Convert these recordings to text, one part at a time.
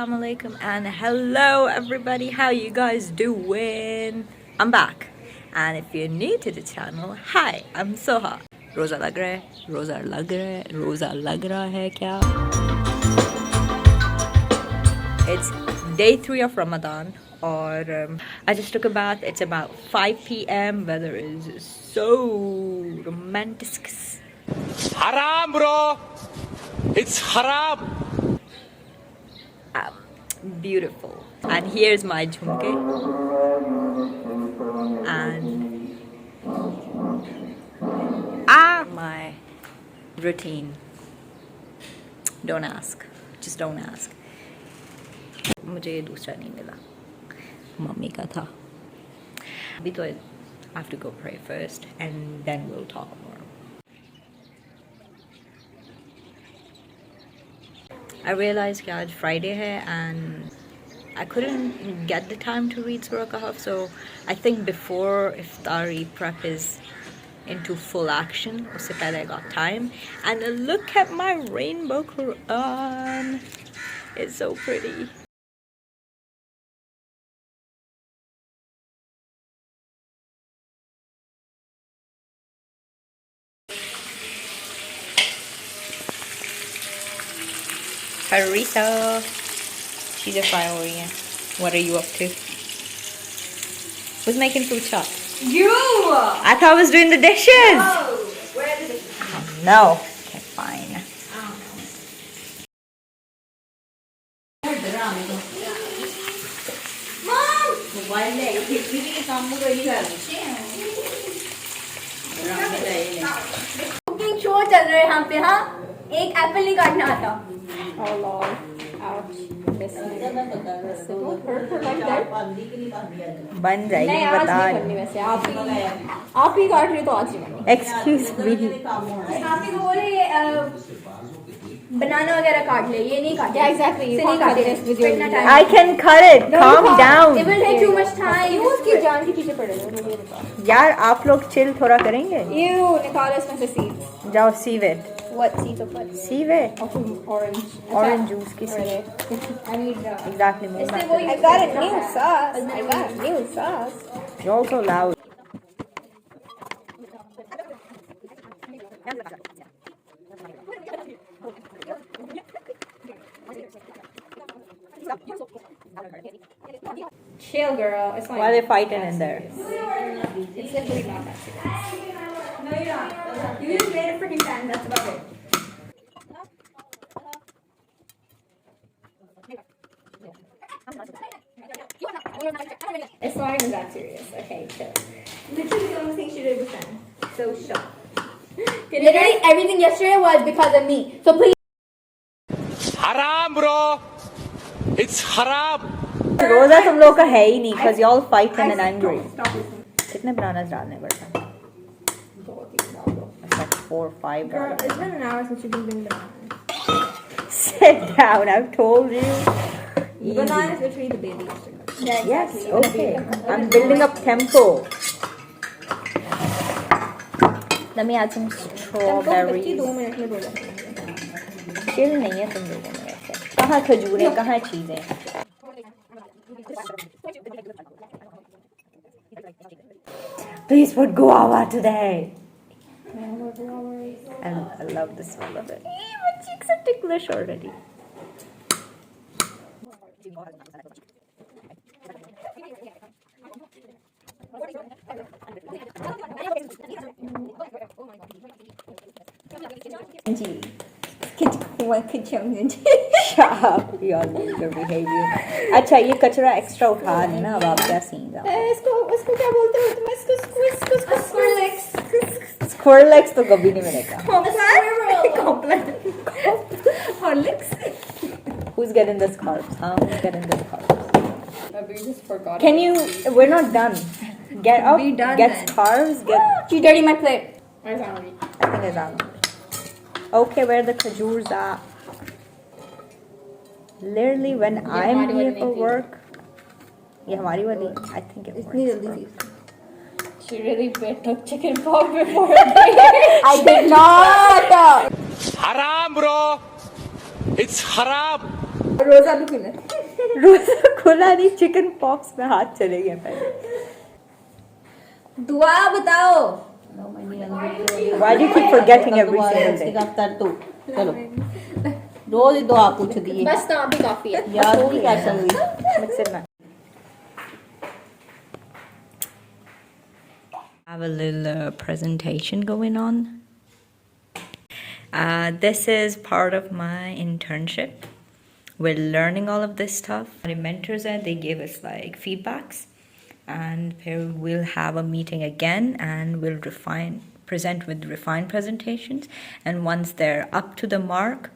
Assalamu alaikum and hello everybody, how you guys doing? I'm back, and if you're new to the channel, hi, I'm Soha. Roza lag raha hai kya? It's day 3 of Ramadan, or I just took a bath. It's about 5 p.m. Weather is so romantic. Haram, bro! It's haram! Beautiful. And here's my jhumka and my routine. Don't ask, just don't ask. मुझे ये दूसरा नहीं मिला, mummy का था. अभी तो I have to go pray first and then we'll talk more. I realized कि आज Friday है and I couldn't get the time to read Surah Kahf, so I think before iftari prep is into full action, उससे पहले I got time. And look at my rainbow Quran. It's so pretty. Harita, she's a fry over here. What are you up to? Who's making food chop? You! I thought I was doing the dishes. Oh, where are the dishes? Oh, no. Okay, fine. Mom! Cooking show चल रहा है यहाँ पे. हाँ, एक Apple नहीं काटना आता. Oh lord. Ouch. बन जाएगी बता. आप ही काट रही तो आज ही बनी. Excuse me. आप ही को बोले ये बनाना वगैरह काट ले. ये नहीं काटे. Yeah, exactly. You can't cut this with your time. I can cut it. Calm down. It will take too much time. You उसकी जान के पीछे पड़े हो. यार आप लोग चिल थोड़ा करेंगे. You निकालो इसमें से seeds. जाओ sieve it. What seeds of what? Sieve it. Orange. Orange juice की seed. I need Exactly. I got a new sauce. I got a new sauce. You're also loud. Chill, girl. It's fine. Why are they fighting in there? It's literally not that serious. No, you're not. You just made a freaking fan. That's about it. It's not even that serious. Okay, chill. Literally the only thing she did was fan. So shut. Literally everything yesterday was because of me. So please. Haram, bro! It's haram! रोजा तुम लोग का है ही नहीं, because you all fighting and angry. कितने bananas डालने पड़ते हैं? It's like 4 or 5. Girl, it's been an hour since you've been doing bananas. Sit down, I've told you. Bananas literally the baby yesterday. Yeah, Yes, exactly. okay. I'm building up tempo. Let me add some strawberries. 2 minute में बोला. Chill नहीं है तुम लोगों में वैसे. कहाँ खजूरें, कहाँ चीजें? Please put guava today. And I love the smell of it. My cheeks are ticklish already. Angy. Shut up, you all lose your behavior. अच्छा ये कचरा एक्स्ट्रा उठा लेना. अब आप क्या सीन इसको क्या बोलते हो तुम? इसको स्क्विलेक्स. स्क्विलेक्स तो कभी नहीं मिलेगा. Horlicks. Who's getting this carbs? Who's getting this carbs? We just forgot. Can you? We're not done. Get up. Be done Get then. carbs. Get. You dirty my plate. Where's Angy? I think it's on. Okay, where the khajurs at? Literally, when I'm here for work. ये हमारी वाली. I think it works. She really bit up chicken pork before her day. I did not. Haram, bro! It's haram! Rosa भी पीना. रोज़ा खुला नहीं, chicken pox में हाथ चले गए पहले. दुआ बताओ. Why do you keep forgetting every single day? चलो रोज दुआ पूछ दी बस तो अभी काफी है. याद नहीं कर सकती. Mix it, man. Have a little presentation going on. This is part of my internship. We're learning all of this stuff. Our mentors they gave us like feedbacks, and we'll have a meeting again, and we'll present with refined presentations. And once they're up to the mark,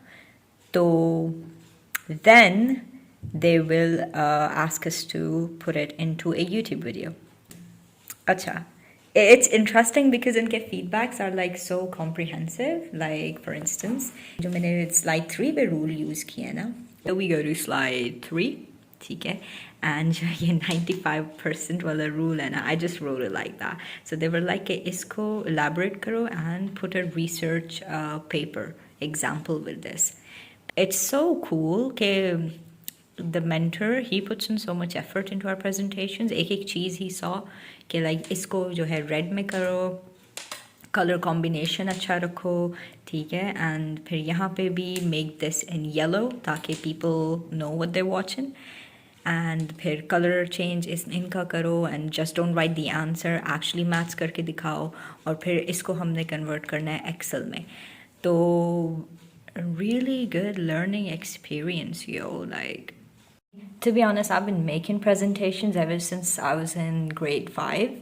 then they will ask us to put it into a YouTube video. Acha. It's interesting because inke feedbacks are like so comprehensive. Like for instance, जो मैंने slide 3 पे rule use किया ना, so we go to slide 3, ठीक है, and जो ये 95% वाला rule है ना, I just wrote it like that. So they were like कि इसको elaborate करो and put a research paper example with this. It's so cool कि the mentor he puts in so much effort into our presentations. एक चीज़ he saw कि like इसको जो है red में करो, color combination अच्छा रखो, ठीक है, and फिर यहाँ पे भी make this in yellow ताकि people know what they're watching, and फिर color change इनका करो, and just don't write the answer, actually maths करके दिखाओ, और फिर इसको हमने convert करना है Excel में. तो really good learning experience, like. To be honest, I've been making presentations ever since I was in grade 5,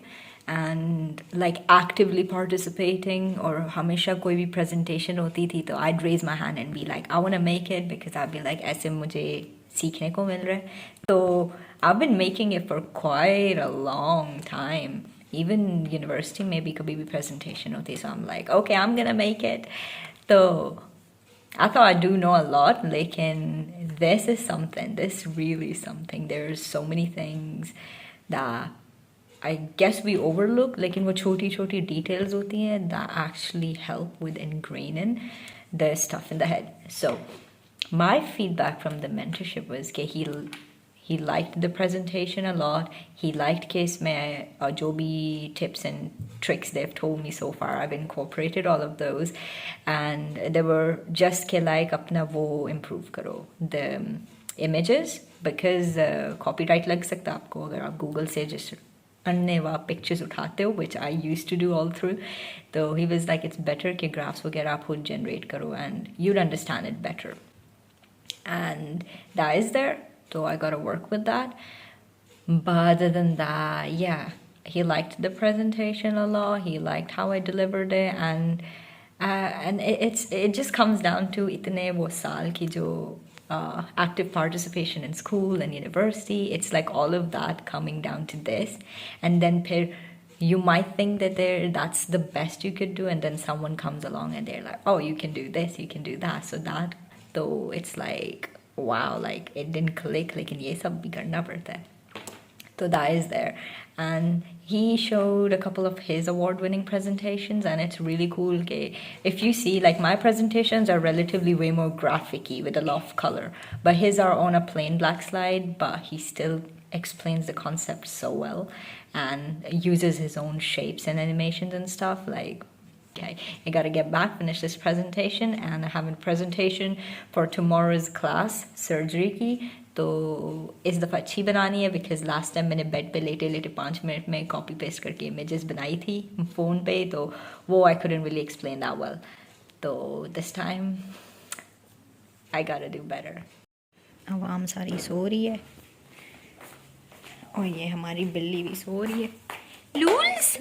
and like actively participating, or हमेशा कोई भी presentation होती थी तो I'd raise my hand and be like, I want to make it, because I'd be like ऐसे मुझे सीखने को मिल रहा है. So I've been making it for quite a long time. Even university में भी कभी भी presentation होती, so I'm like, okay, I'm gonna make it. So I thought I do know a lot, lekin this is something, this really something. There's so many things that I guess we overlook, lekin wo choti details hoti hai that actually help with ingraining the stuff in the head. So my feedback from the mentorship was that he liked the presentation a lot. He liked case mein jo bhi tips and tricks they've told me so far, I've incorporated all of those, and they were just ke like apna wo improve karo the images, because copyright lag sakta aapko agar aap Google se just annewa pictures uthate ho, which I used to do all through. So he was like, it's better ke graphs वगैरह आप खुद generate karo and you'd understand it better, and that is there. So I gotta work with that. But other than that, yeah, he liked the presentation a lot. He liked how I delivered it, and it just comes down to itne wo saal ki jo active participation in school and university. It's like all of that coming down to this, and then you might think that that's the best you could do, and then someone comes along and they're like, oh, you can do this, you can do that. So that, though, it's like, wow, like it didn't click, lekin ye sab bhi karna padta hai. So that is there. And he showed a couple of his award-winning presentations, and it's really cool. Okay, if you see, like, my presentations are relatively way more graphic-y with a lot of color, but his are on a plain black slide, but he still explains the concept so well and uses his own shapes and animations and stuff. Like, okay, I gotta get back, finish this presentation, and I have a presentation for tomorrow's class, surgery की. तो इस दफ़ा अच्छी बनानी है, because last time मैंने bed पे लेटे लेटे 5 मिनट में कॉपी पेस्ट करके इमेजेस बनाई थी फ़ोन पे, तो वो I couldn't really explain that well. तो this time I gotta do better. आवाम सारी सो रही है और ये हमारी बिल्ली भी सो रही है. लूल्स